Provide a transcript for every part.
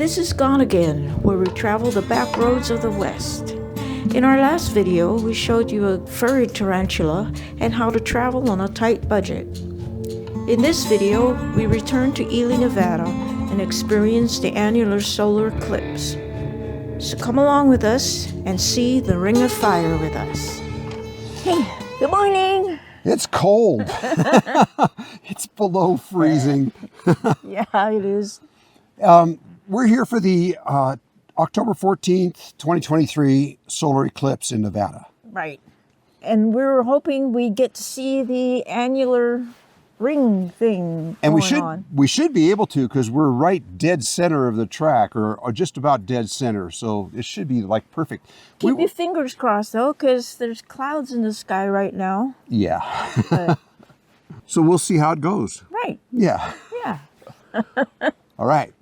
This is Gonagain, where we travel the back roads of the West. In our last video, we showed you a furry tarantula and how to travel on a tight budget. In this video, we return to Ely, Nevada and experience the annular solar eclipse. So come along with us and see the Ring of Fire with us. Hey, good morning. It's cold. It's below freezing. Yeah, it is. We're here for the October 14th, 2023 solar eclipse in Nevada. Right. And we're hoping we get to see the annular ring thing And on. we should be able to, because we're right dead center of the track, or just about dead center. So it should be like perfect. Keep your fingers crossed though, because there's clouds in the sky right now. Yeah. But, So we'll see how it goes. right. Yeah. Yeah. All right.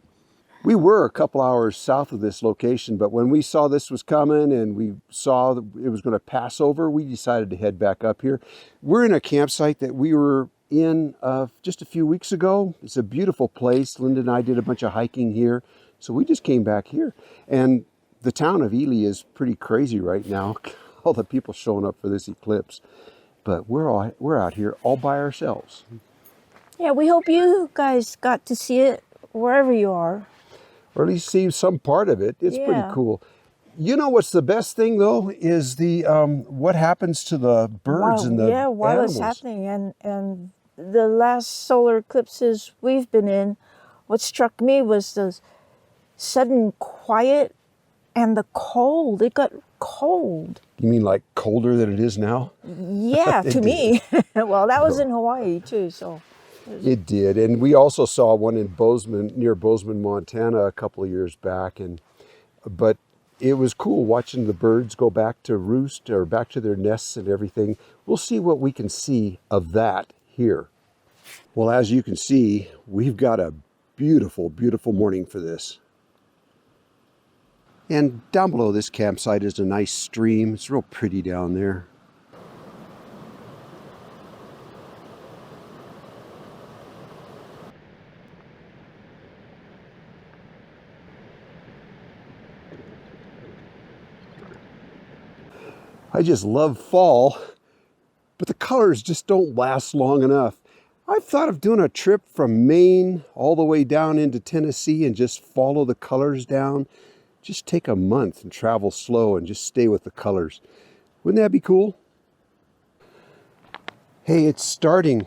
We were a couple hours south of this location, but when we saw this was coming and we saw that it was going to pass over, we decided to head back up here. We're in a campsite that we were in just a few weeks ago. It's a beautiful place. Linda and I did a bunch of hiking here, so we just came back here. And the town of Ely is pretty crazy right now. All the people showing up for this eclipse, but we're out here all by ourselves. Yeah, we hope you guys got to see it wherever you are. Or at least see some part of it. It's pretty Yeah. cool. You know what's the best thing though is the what happens to the birds and the while animals. it's happening, and the last solar eclipses we've been in, what struck me was the sudden quiet and the cold. It got cold. You mean like colder than it is now? Yeah, to me. Well, that was in Hawaii too, so. It did, and we also saw one in Bozeman, near Bozeman, Montana, a couple of years back, but it was cool watching the birds go back to roost or back to their nests and everything. We'll see what we can see of that here. Well, as you can see, we've got a beautiful, beautiful morning for this. And down below this campsite is a nice stream. It's real pretty down there. I just love fall, but the colors just don't last long enough. I've thought of doing a trip from Maine all the way down into Tennessee and just follow the colors down. Just take a month and travel slow and just stay with the colors. Wouldn't that be cool? Hey, it's starting.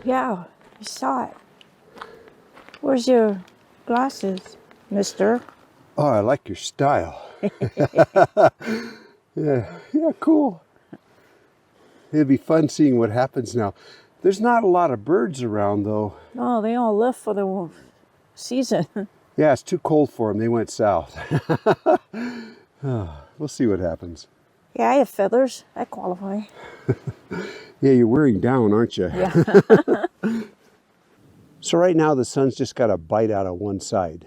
Yeah, you saw it. Where's your glasses, mister? Oh, I like your style. Yeah, cool. It'd be fun seeing what happens now. There's not a lot of birds around though. No, they all left for the season. Yeah, it's too cold for them. They went south. We'll see what happens. Yeah, I have feathers. I qualify. Yeah, you're wearing down, aren't you? Yeah. So right now the sun's just got a bite out of one side.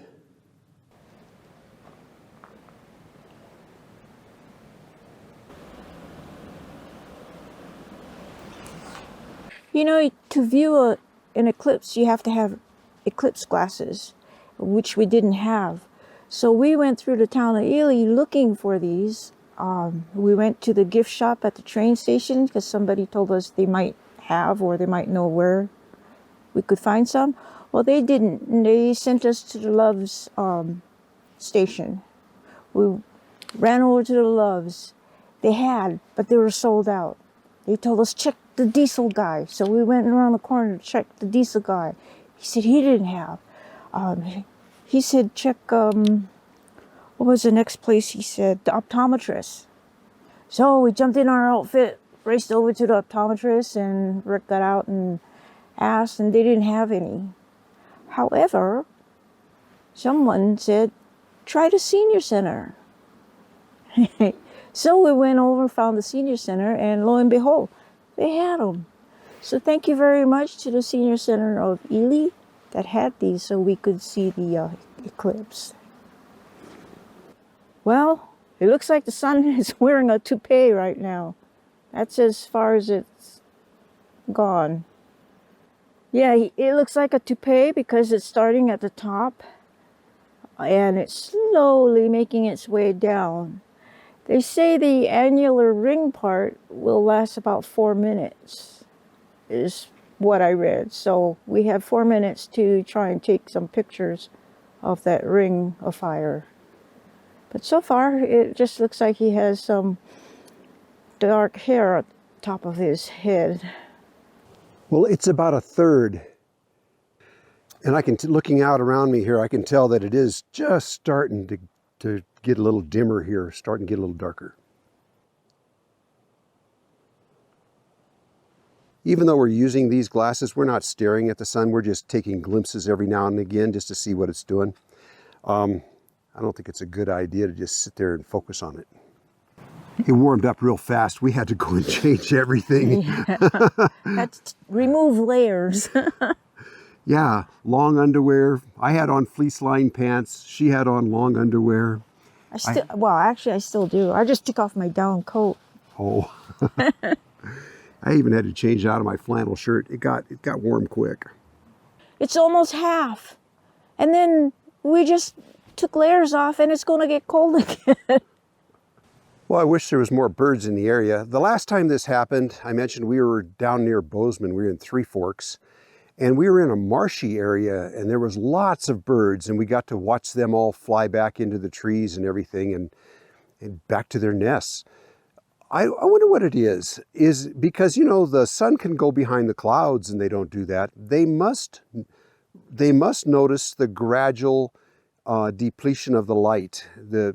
You know, to view an eclipse, you have to have eclipse glasses, which we didn't have. So we went through the town of Ely looking for these. We went to the gift shop at the train station because somebody told us they might have or they might know where we could find some. Well, they didn't. They sent us to the Love's station. We ran over to the Love's. They had, but they were sold out. They told us, check the diesel guy. So we went around the corner to check the diesel guy. He said he didn't have. He said, check, what was the next place? He said, the optometrist. So we jumped in our outfit, raced over to the optometrist, and Rick got out and asked, and they didn't have any. However, someone said, try the senior center. So we went over and found the senior center, and lo and behold, they had them. So thank you very much to the senior center of Ely that had these so we could see the eclipse. Well, it looks like the sun is wearing a toupee right now. That's as far as it's gone. Yeah, it looks like a toupee because it's starting at the top and it's slowly making its way down. They say the annular ring part will last about 4 minutes, is what I read. So we have 4 minutes to try and take some pictures of that ring of fire. But so far, it just looks like he has some dark hair at the top of his head. Well, it's about a third. And looking out around me here, I can tell that it is just starting to get a little dimmer here, starting to get a little darker. Even though we're using these glasses, we're not staring at the sun. We're just taking glimpses every now and again just to see what it's doing. I don't think it's a good idea to just sit there and focus on it. It warmed up real fast. We had to go and change everything. Yeah. That's remove layers. Yeah, long underwear. I had on fleece-lined pants. She had on long underwear. Well, actually, I still do. I just took off my down coat. Oh. I even had to change out of my flannel shirt. It got warm quick. It's almost half. And then we just took layers off and it's going to get cold again. Well, I wish there was more birds in the area. The last time this happened, I mentioned we were down near Bozeman. We were in Three Forks. And we were in a marshy area and there was lots of birds and we got to watch them all fly back into the trees and everything and back to their nests. I wonder what it is because, you know, the sun can go behind the clouds and they don't do that. They must notice the gradual depletion of the light, the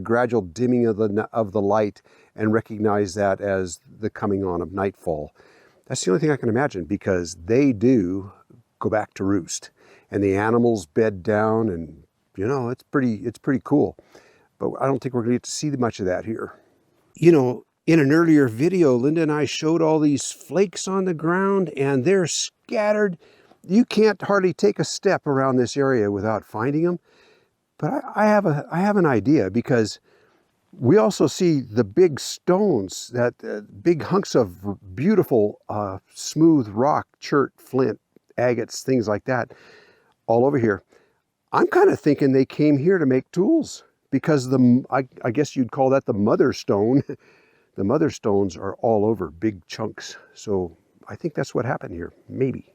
gradual dimming of the light, and recognize that as the coming on of nightfall. That's the only thing I can imagine, because they do go back to roost and the animals bed down, and you know, it's pretty cool. But I don't think we're going to get to see much of that here. You know, in an earlier video, Linda and I showed all these flakes on the ground and they're scattered. You can't hardly take a step around this area without finding them. But I have an idea, because we also see the big stones, that big hunks of beautiful smooth rock, chert, flint, agates, things like that, all over here. I'm kind of thinking they came here to make tools, because I guess you'd call that the mother stone. The mother stones are all over, big chunks. So I think that's what happened here, maybe.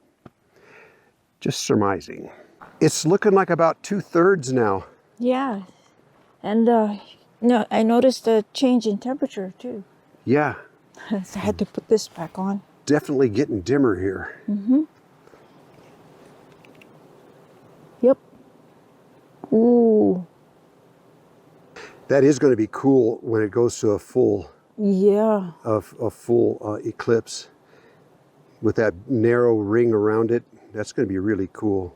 Just surmising. It's looking like about 2/3 now. Yeah. And no, I noticed a change in temperature too. Yeah. So I had to put this back on. Definitely getting dimmer here. Mm-hmm. Yep. Ooh. That is going to be cool when it goes to a full, Yeah. eclipse with that narrow ring around it. That's going to be really cool.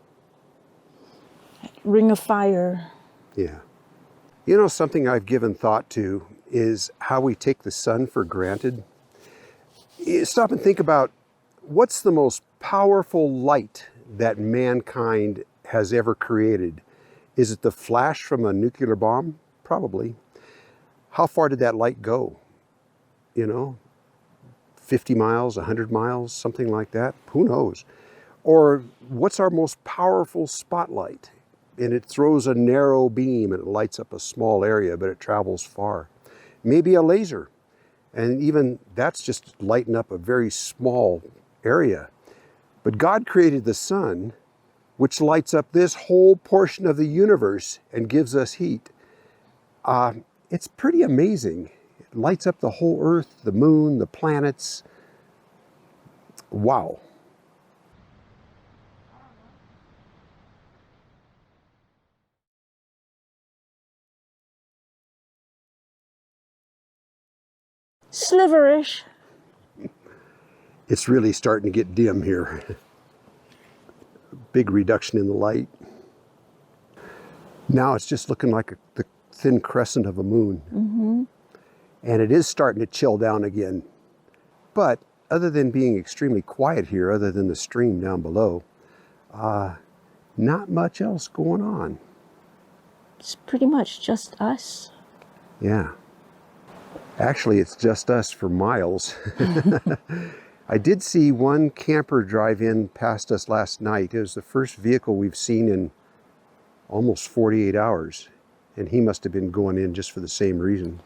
Ring of fire. Yeah. You know, something I've given thought to is how we take the sun for granted. Stop and think about, what's the most powerful light that mankind has ever created? Is it the flash from a nuclear bomb? Probably. How far did that light go? You know, 50 miles, 100 miles, something like that? Who knows? Or what's our most powerful spotlight? And it throws a narrow beam and it lights up a small area, but it travels far. Maybe a laser. And even that's just lighting up a very small area. But God created the sun, which lights up this whole portion of the universe and gives us heat. It's pretty amazing. It lights up the whole earth, the moon, the planets. Wow. Sliverish. It's really starting to get dim here. Big reduction in the light. Now it's just looking like the thin crescent of a moon. Mm-hmm. And it is starting to chill down again. But other than being extremely quiet here, other than the stream down below, not much else going on. It's pretty much just us. Yeah. Actually, it's just us for miles. I did see one camper drive in past us last night. It was the first vehicle we've seen in, almost 48 hours. And he must have been going in just for the same reason.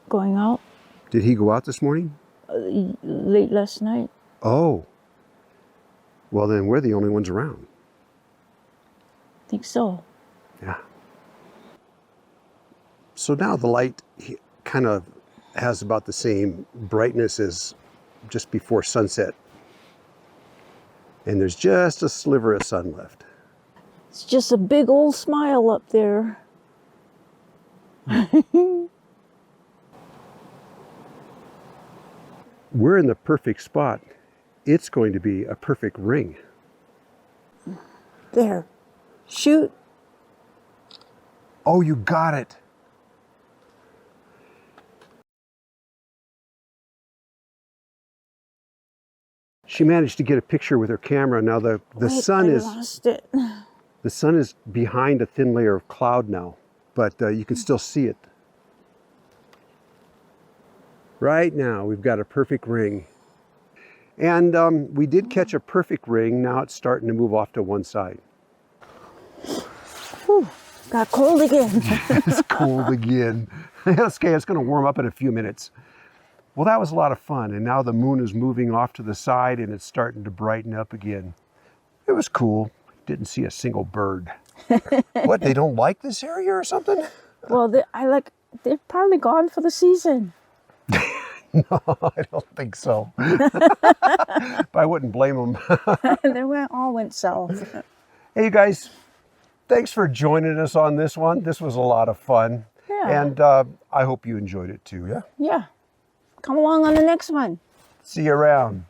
Going out Did he go out this morning? late last night. Oh. Well, then we're the only ones around. Think so. Yeah. So now the light kind of has about the same brightness as just before sunset. And there's just a sliver of sun left. It's just a big old smile up there. We're in the perfect spot. It's going to be a perfect ring. There. Shoot. Oh, you got it. She managed to get a picture with her camera. Now the Wait, sun I is lost it. the sun is behind a thin layer of cloud now, but you can still see it. Right now, we've got a perfect ring. And we did catch a perfect ring. Now it's starting to move off to one side. Whew, got cold again. It's cold again. Okay, it's going to warm up in a few minutes. Well, that was a lot of fun. And now the moon is moving off to the side and it's starting to brighten up again. It was cool. Didn't see a single bird. What, they don't like this area or something? Well, they're probably gone for the season. No, I don't think so. But I wouldn't blame them. They all went south. Hey, you guys, thanks for joining us on this one. This was a lot of fun. Yeah. And I hope you enjoyed it too, yeah? Yeah. Come along on the next one. See you around.